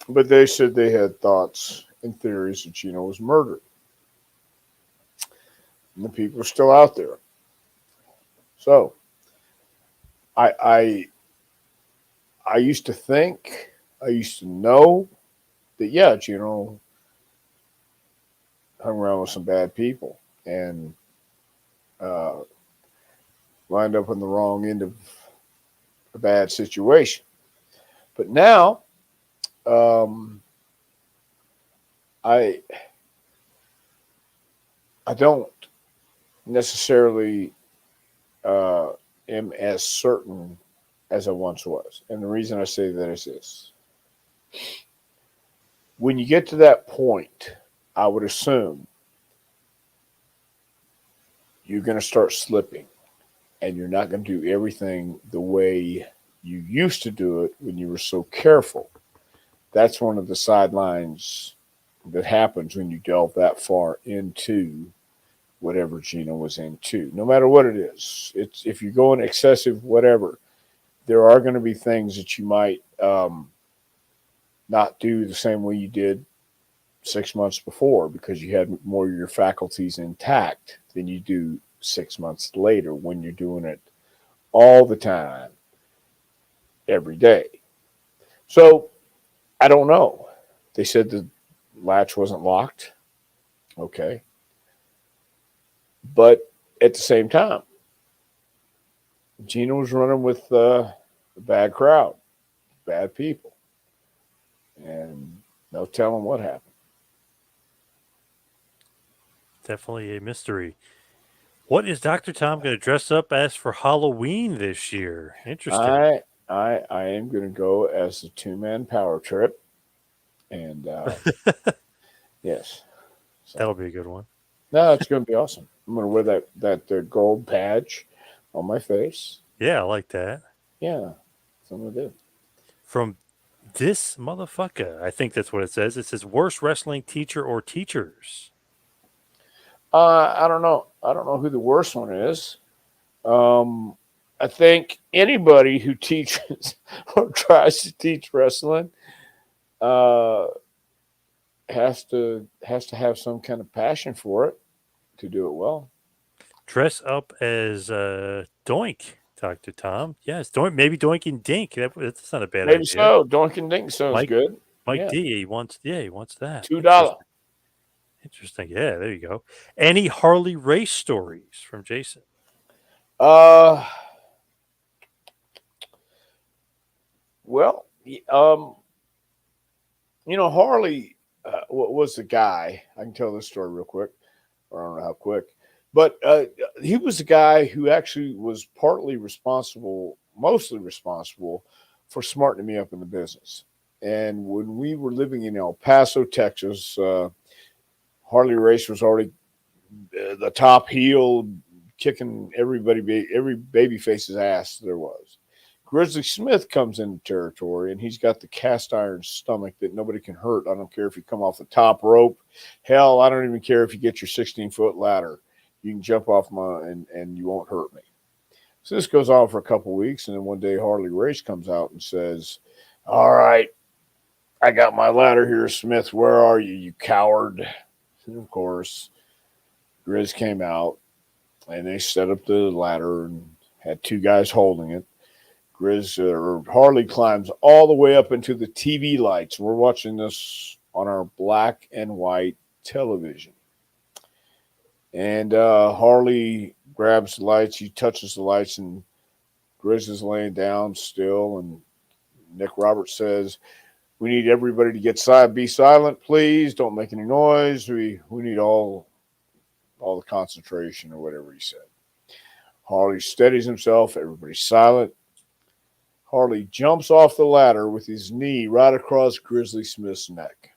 but they said they had thoughts and theories that Gino was murdered, and the people are still out there. So I used to think, I used to know that yeah, Gino hung around with some bad people and uh, lined up on the wrong end of a bad situation. But now, um, I I don't necessarily uh, am as certain as I once was, and the reason I say that is this: when you get to that point, I would assume you're going to start slipping and you're not going to do everything the way you used to do it when you were so careful. That's one of the sidelines that happens when you delve that far into whatever Gino was into. No matter what it is, it's if you're going excessive, whatever, there are going to be things that you might not do the same way you did 6 months before because you had more of your faculties intact than you do 6 months later when you're doing it all the time, every day. So I don't know. They said the latch wasn't locked. Okay. But at the same time, Gino was running with a bad crowd, bad people, and no telling what happened. Definitely a mystery. What is Dr. Tom going to dress up as for Halloween this year? Interesting. I am going to go as the 2-man power trip, and yes, That'll so be a good one. no, it's going to be awesome. I'm going to wear that gold badge on my face. Yeah, I like that. Yeah, that's what I'm going to do. From this motherfucker, I think that's what it says. It says worst wrestling teacher or teachers. I don't know. I don't know who the worst one is. Um, I think anybody who teaches or tries to teach wrestling uh, has to have some kind of passion for it to do it well. Dress up as Doink, Dr. Tom. Yes, Doink, maybe Doink and Dink. That's not a bad Maybe idea. so. Doink Dink sounds Mike good. Mike Yeah, D, he wants that. $2. Interesting. Interesting. Yeah, there you go. Any Harley race stories from Jason? Uh, well, Harley was the guy. I can tell this story real quick, or I don't know how quick, But he was the guy who actually was mostly responsible for smartening me up in the business. And when we were living in El Paso, Texas, Harley Race was already the top heel, kicking every baby face's ass there was. Grizzly Smith comes into territory, and he's got the cast iron stomach that nobody can hurt. I don't care if you come off the top rope. Hell, I don't even care if you get your 16-foot ladder. You can jump off and you won't hurt me. So this goes on for a couple of weeks, and then one day Harley Race comes out and says, "All right, I got my ladder here, Smith. Where are you, you coward?" And of course, Grizz came out, and they set up the ladder and had two guys holding it. Harley climbs all the way up into the TV lights. We're watching this on our black and white television. And Harley grabs the lights. He touches the lights, and Grizz is laying down still. And Nick Roberts says, "We need everybody to get be silent, please. Don't make any noise. We need all the concentration," or whatever he said. Harley steadies himself. Everybody's silent. Harley jumps off the ladder with his knee right across Grizzly Smith's neck.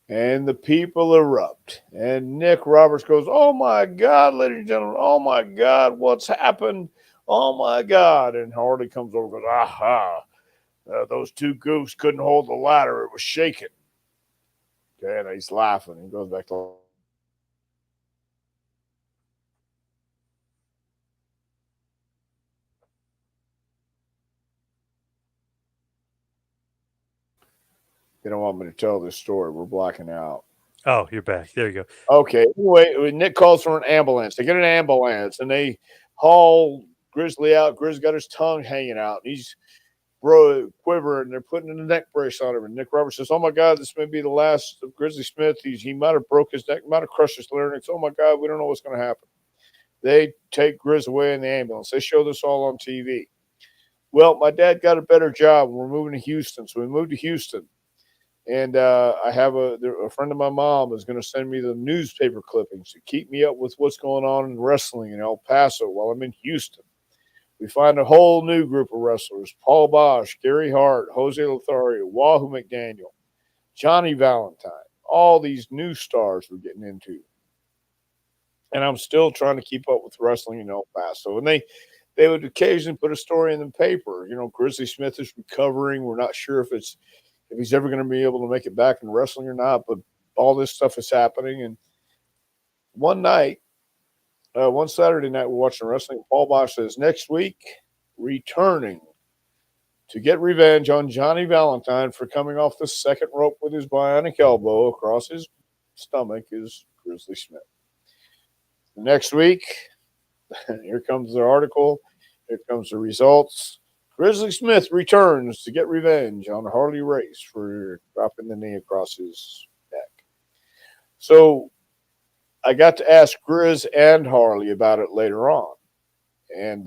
And the people erupt. And Nick Roberts goes, "Oh my God, ladies and gentlemen, oh my God, what's happened? Oh my God." And Harley comes over and goes, "Aha, those two goofs couldn't hold the ladder. It was shaking." Okay, and he's laughing. He goes back to they don't want me to tell this story. We're blacking out. Oh, you're back. There you go. Okay. Anyway, Nick calls for an ambulance. They get an ambulance and they haul Grizzly out. Grizzly got his tongue hanging out. He's quivering. They're putting a neck brace on him. And Nick Roberts says, "Oh my God, this may be the last of Grizzly Smith. He might have broke his neck, might have crushed his larynx. Oh my God, we don't know what's going to happen." They take Grizz away in the ambulance. They show this all on TV. Well, my dad got a better job. We're moving to Houston. So we moved to Houston. And I have a friend of my mom is going to send me the newspaper clippings to keep me up with what's going on in wrestling in El Paso while I'm in Houston. We find a whole new group of wrestlers: Paul Bosch, Gary Hart, Jose Lothario, Wahoo McDaniel, Johnny Valentine. All these new stars we're getting into. And I'm still trying to keep up with wrestling in El Paso. And they would occasionally put a story in the paper. Grizzly Smith is recovering. We're not sure if he's ever going to be able to make it back in wrestling or not, but all this stuff is happening. And one Saturday night, we're watching wrestling. Paul Bosch says, "Next week, returning to get revenge on Johnny Valentine for coming off the second rope with his bionic elbow across his stomach is Grizzly Smith." The next week, here comes the article. Here comes the results. Grizzly Smith returns to get revenge on Harley Race for dropping the knee across his neck. So I got to ask Grizz and Harley about it later on, and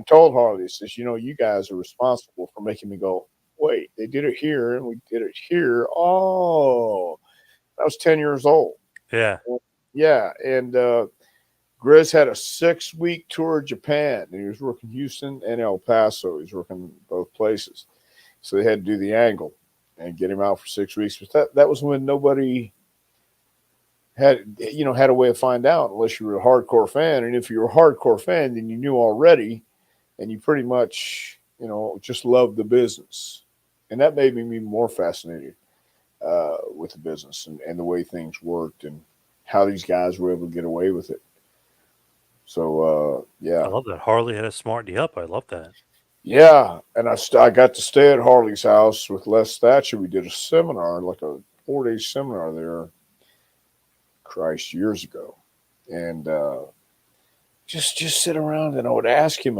told Harley, says, "You guys are responsible for making me go, wait, they did it here and we did it here. Oh, I was 10 years old." Yeah. Yeah, and Grizz had a 6-week tour of Japan, and he was working Houston and El Paso. He was working both places. So they had to do the angle and get him out for 6 weeks. But that was when nobody had a way of finding out unless you were a hardcore fan. And if you were a hardcore fan, then you knew already, and you pretty much, just loved the business. And that made me even more fascinated with the business and the way things worked and how these guys were able to get away with it. So, yeah. I love that. Harley had to smarten you up. I love that. Yeah, and I got to stay at Harley's house with Les Thatcher. We did a seminar, like a 4-day seminar there, years ago. And just sit around, and I would ask him,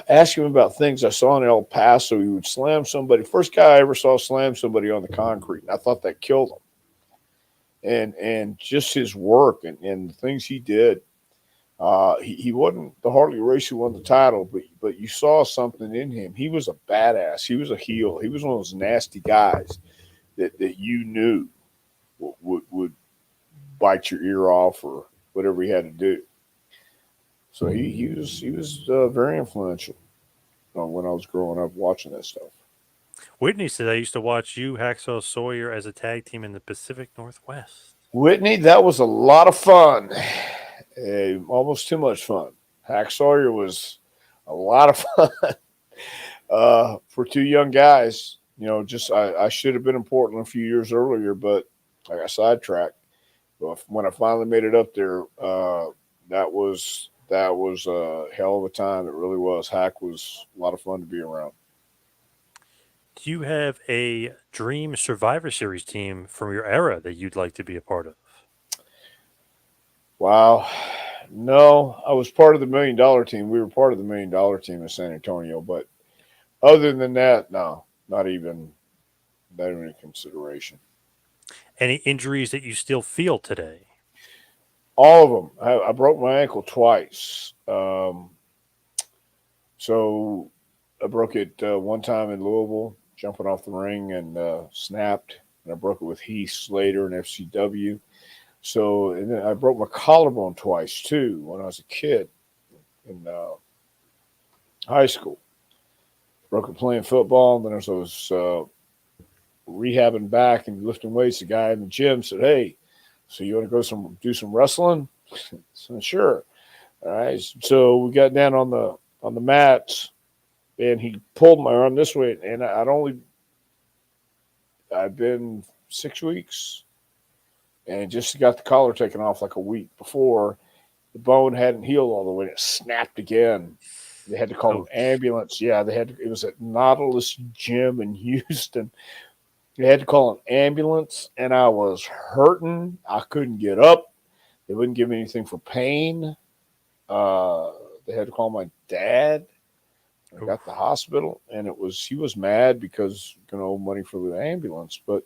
ask him about things I saw in El Paso. He would slam somebody. First guy I ever saw slam somebody on the concrete, and I thought that killed him. And just his work and the things he did. He wasn't the Harley Race who won the title, but you saw something in him. He was a badass. He was a heel. He was one of those nasty guys that you knew would bite your ear off or whatever he had to do. So he was very influential when I was growing up watching that stuff. Whitney said, I used to watch you, Hacksaw Sawyer, as a tag team in the Pacific Northwest. Whitney, that was a lot of fun. Almost too much fun. Hack Sawyer was a lot of fun for two young guys. Just I should have been in Portland a few years earlier, but I got sidetracked. But when I finally made it up there, that was a hell of a time. It really was. Hack was a lot of fun to be around. Do you have a dream Survivor Series team from your era that you'd like to be a part of? Wow. No, I was part of the $1 million team. We were part of the $1 million team in San Antonio, but other than that, no, not even a consideration. Any injuries that you still feel today? All of them. I broke my ankle twice. So I broke it one time in Louisville, jumping off the ring and snapped. And I broke it with Heath Slater and FCW. So and then I broke my collarbone twice too when I was a kid in high school. Broke it playing football. Then as I was rehabbing back and lifting weights, the guy in the gym said, "Hey, so you want to do some wrestling?" So sure. All right. So we got down on the mats, and he pulled my arm this way, and I'd been 6 weeks, and just got the collar taken off like a week before. The bone hadn't healed all the way, and it snapped again. They had to call an ambulance. Yeah, it was at Nautilus Gym in Houston. They had to call an ambulance, and I was hurting. I couldn't get up. They wouldn't give me anything for pain. They had to call my dad. I got to the hospital, and he was mad because money for the ambulance. But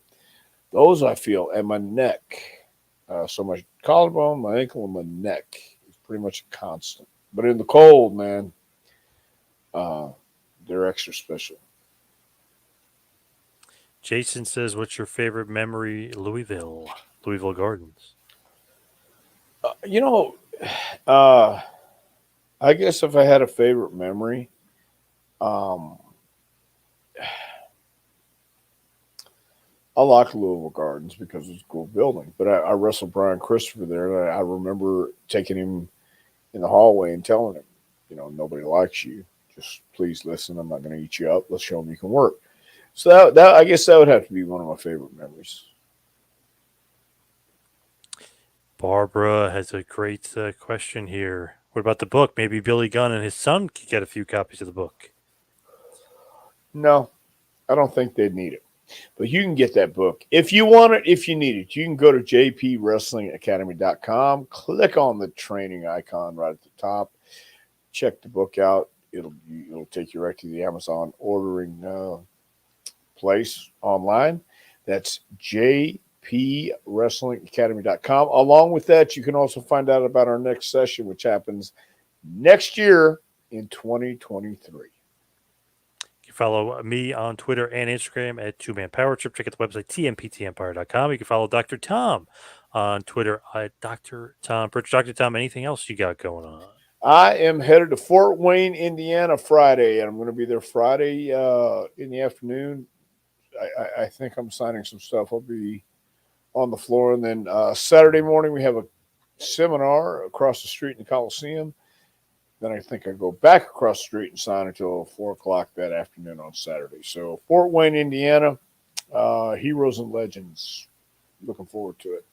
those I feel, and my neck. So my collarbone, my ankle, and my neck is pretty much a constant. But in the cold, man, they're extra special. Jason says, what's your favorite memory, Louisville Gardens? Uh, I guess if I had a favorite memory, um, I like Louisville Gardens because it's a cool building. But I wrestled Brian Christopher there, and I remember taking him in the hallway and telling him, nobody likes you. Just please listen. I'm not going to eat you up. Let's show them you can work. So that I guess that would have to be one of my favorite memories. Barbara has a great question here. What about the book? Maybe Billy Gunn and his son could get a few copies of the book. No, I don't think they'd need it. But you can get that book. If you want it, if you need it, you can go to jpwrestlingacademy.com, click on the training icon right at the top, check the book out. It'll take you right to the Amazon ordering place online. That's jpwrestlingacademy.com. Along with that, you can also find out about our next session, which happens next year in 2023. You can follow me on Twitter and Instagram at 2Man Power Trip. Check out the website, tmptempire.com. You can follow Dr. Tom on Twitter at Dr. Tom Prichard. Dr. Tom, anything else you got going on? I am headed to Fort Wayne, Indiana Friday, and I'm going to be there Friday in the afternoon. I think I'm signing some stuff. I'll be on the floor. And then Saturday morning, we have a seminar across the street in the Coliseum. Then I think I go back across the street and sign until 4 o'clock that afternoon on Saturday. So Fort Wayne, Indiana, Heroes and Legends. Looking forward to it.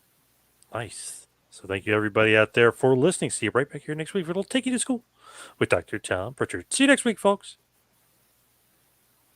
Nice. So thank you, everybody out there, for listening. See you right back here next week for It'll Take You to School with Dr. Tom Prichard. See you next week, folks.